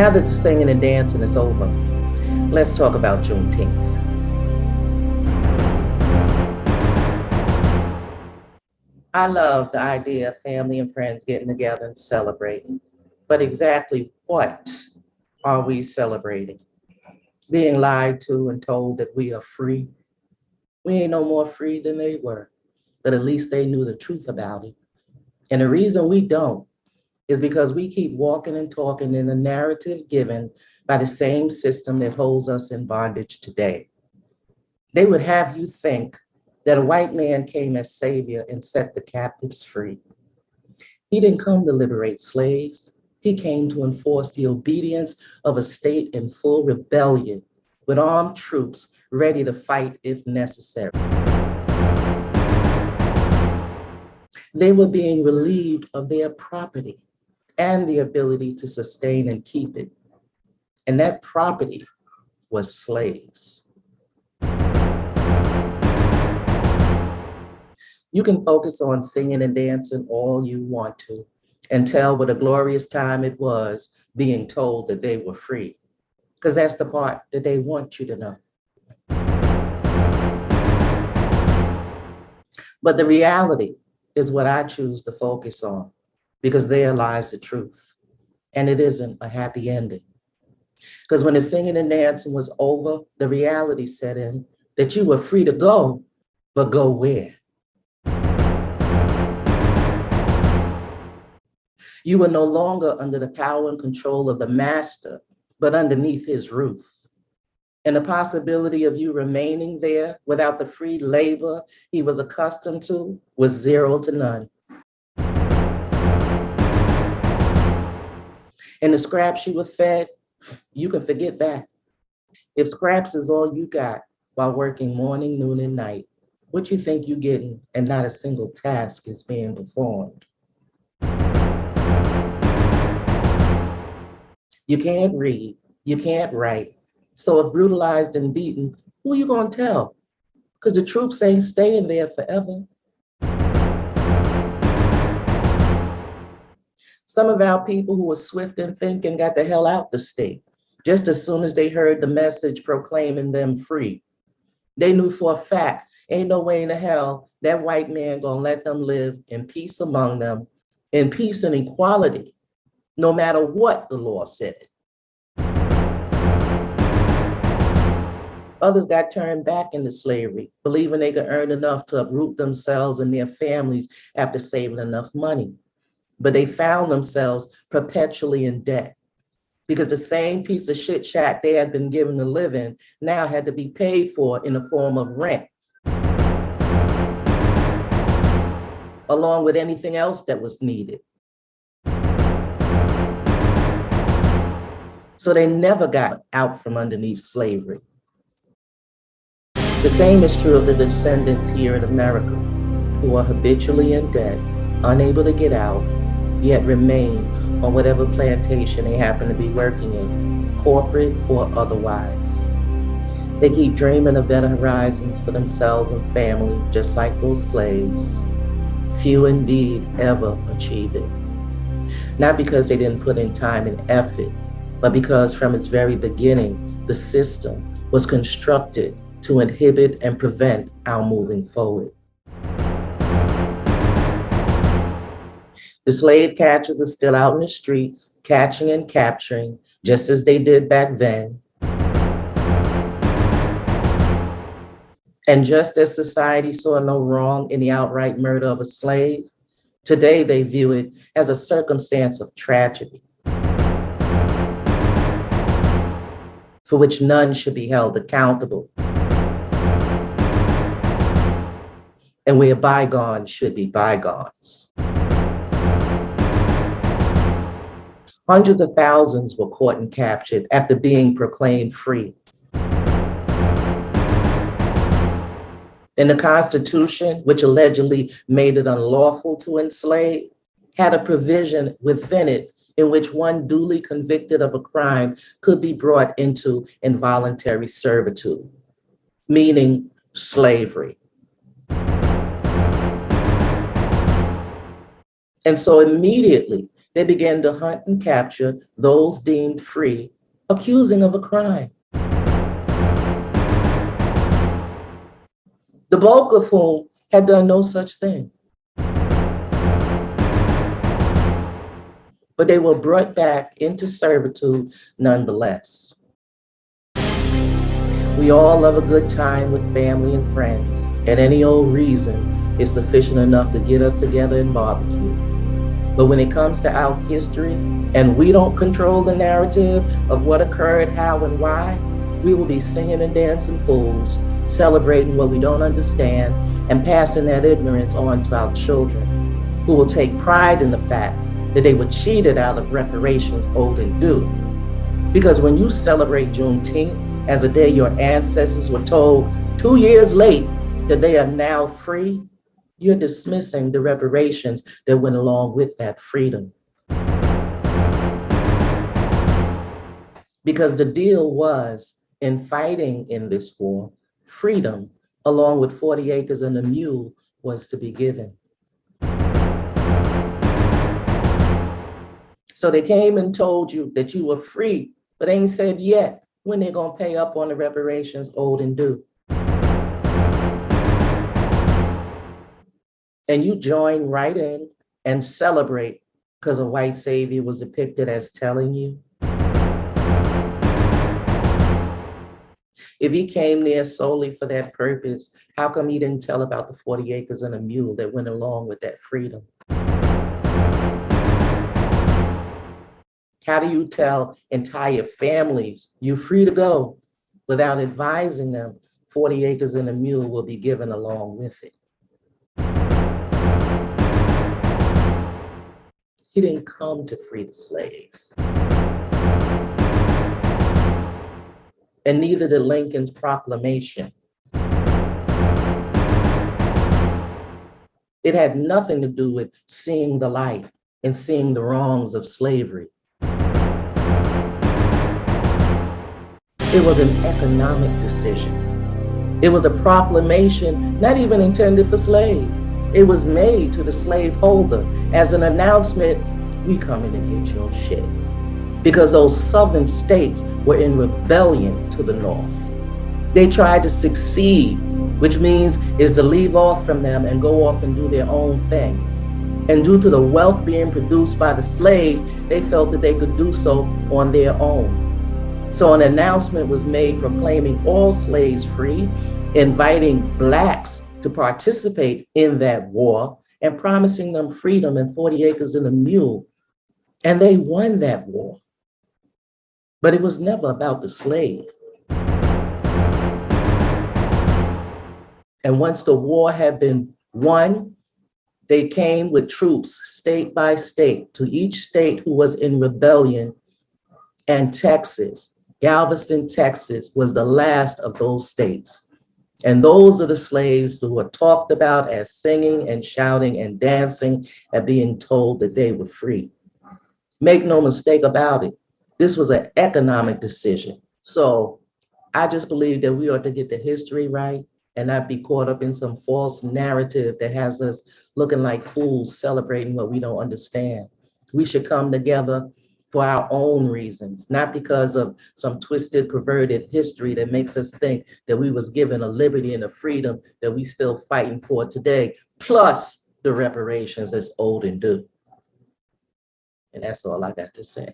Now that the singing and dancing is over, let's talk about Juneteenth. I love the idea of family and friends getting together and celebrating. But exactly what are we celebrating? Being lied to and told that we are free? We ain't no more free than they were, but at least they knew the truth about it. And the reason we don't is because we keep walking and talking in the narrative given by the same system that holds us in bondage today. They would have you think that a white man came as savior and set the captives free. He didn't come to liberate slaves. He came to enforce the obedience of a state in full rebellion with armed troops ready to fight if necessary. They were being relieved of their property and the ability to sustain and keep it. And that property was slaves. You can focus on singing and dancing all you want to and tell what a glorious time it was being told that they were free, because that's the part that they want you to know. But the reality is what I choose to focus on, because there lies the truth. And it isn't a happy ending. Because when the singing and dancing was over, the reality set in that you were free to go, but go where? You were no longer under the power and control of the master, but underneath his roof. And the possibility of you remaining there without the free labor he was accustomed to was 0 to none. And the scraps you were fed, you can forget that. If scraps is all you got while working morning, noon, and night, what you think you're getting and not a single task is being performed? You can't read, you can't write. So if brutalized and beaten, who you gonna tell? Because the troops ain't staying there forever. Some of our people who were swift in thinking got the hell out the state, just as soon as they heard the message proclaiming them free. They knew for a fact, ain't no way in the hell that white man gonna let them live in peace among them, in peace and equality, no matter what the law said. Others got turned back into slavery, believing they could earn enough to uproot themselves and their families after saving enough money. But they found themselves perpetually in debt because the same piece of shit shack they had been given to live in now had to be paid for in the form of rent, along with anything else that was needed. So they never got out from underneath slavery. The same is true of the descendants here in America, who are habitually in debt, unable to get out, yet remain on whatever plantation they happen to be working in, corporate or otherwise. They keep dreaming of better horizons for themselves and family, just like those slaves. Few indeed ever achieve it. Not because they didn't put in time and effort, but because from its very beginning, the system was constructed to inhibit and prevent our moving forward. The slave catchers are still out in the streets, catching and capturing, just as they did back then. And just as society saw no wrong in the outright murder of a slave, today they view it as a circumstance of tragedy, for which none should be held accountable, and where bygones should be bygones. Hundreds of thousands were caught and captured after being proclaimed free. And the Constitution, which allegedly made it unlawful to enslave, had a provision within it in which one duly convicted of a crime could be brought into involuntary servitude, meaning slavery. And so immediately, they began to hunt and capture those deemed free, accusing of a crime, the bulk of whom had done no such thing. But they were brought back into servitude nonetheless. We all love a good time with family and friends, and any old reason is sufficient enough to get us together and barbecue. But when it comes to our history, and we don't control the narrative of what occurred, how, and why, we will be singing and dancing fools, celebrating what we don't understand, and passing that ignorance on to our children, who will take pride in the fact that they were cheated out of reparations owed and due. Because when you celebrate Juneteenth as a day your ancestors were told 2 years late that they are now free, you're dismissing the reparations that went along with that freedom. Because the deal was, in fighting in this war, freedom, along with 40 acres and a mule, was to be given. So they came and told you that you were free, but ain't said yet when they're gonna pay up on the reparations owed and due. And you join right in and celebrate because a white savior was depicted as telling you. If he came there solely for that purpose, how come he didn't tell about the 40 acres and a mule that went along with that freedom? How do you tell entire families you're free to go without advising them 40 acres and a mule will be given along with it? He didn't come to free the slaves. And neither did Lincoln's proclamation. It had nothing to do with seeing the light and seeing the wrongs of slavery. It was an economic decision. It was a proclamation not even intended for slaves. It was made to the slaveholder as an announcement, we coming to get your shit. Because those southern states were in rebellion to the north. They tried to succeed, which means is to leave off from them and go off and do their own thing. And due to the wealth being produced by the slaves, they felt that they could do so on their own. So an announcement was made proclaiming all slaves free, inviting Blacks to participate in that war, and promising them freedom and 40 acres and a mule. And they won that war. But it was never about the slave. And once the war had been won, they came with troops state by state to each state who was in rebellion. And Texas, Galveston, Texas, was the last of those states. And those are the slaves who were talked about as singing and shouting and dancing and being told that they were free. Make no mistake about it. This was an economic decision. So I just believe that we ought to get the history right and not be caught up in some false narrative that has us looking like fools celebrating what we don't understand. We should come together for our own reasons, not because of some twisted, perverted history that makes us think that we was given a liberty and a freedom that we still fighting for today, plus the reparations that's owed and due. And that's all I got to say.